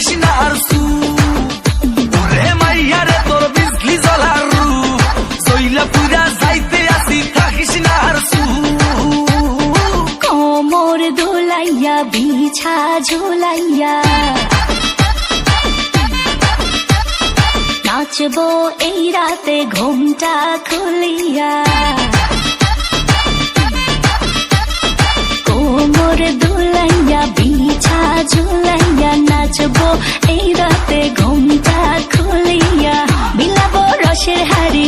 থাকিস না আর সু ওরে মাইয়ারে তোর বিজলি জ্বলার রূপ জইলা পুরা যাইতে আসি থাকিস না আর সু কোমর দোলাইয়া বিছা ঝুলাইয়া নাচবো এই রাতে ঘুমটা খুলিয়া কোমর দোলাইয়া বিছা ঝুলাইয়া নাচবো এই রাতে ঘুমটা খুলিয়া বিলাবো রসের হাড়ি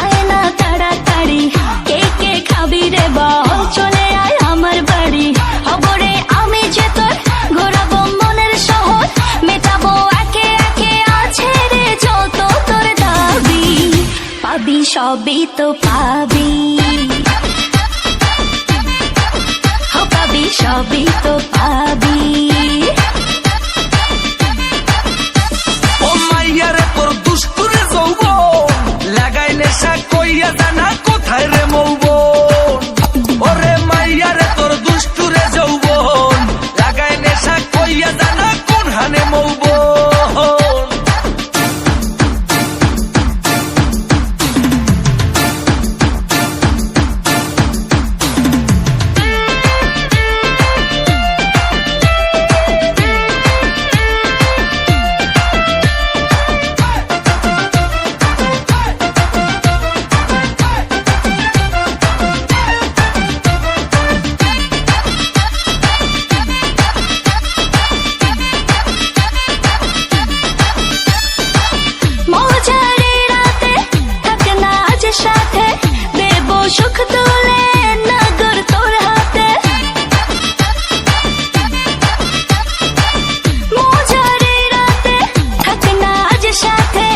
আয় না তাড়াতাড়ি কে কে খাবি রে বল চলে আয় আমার বাড়ি হবরে আমি যে তোর ঘোরাবো মনের শহর মেটাবো একে একে আছে রে যত তোর দাবি পাবি সবই তো পাবি পাবি সবই তো পাবি ও মাইয়ারে তোর দুষ্টুরে যৌবন লাগাই নেশা কইয়া জানা কোথায় রে মৌবন ওরে মাইয়ারে তোর দুষ্টুরে যৌবন লাগাই নেশা কইয়া জানা কোন হানে মৌবন সুখ তুলে নগর তোর হাতে মজারে রাতে থাক না আজ সাথে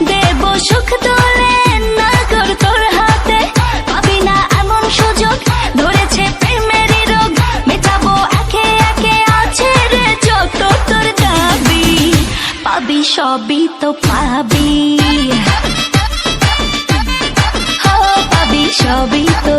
দেব সুখ তুলে নগর তোর হাতে পাবি না এমন সুযোগ ধরেছে প্রেমের রোগ মেটাবো একে একে আছে রে যত তোর দাবি পাবি সবই তো পাবি সবই তো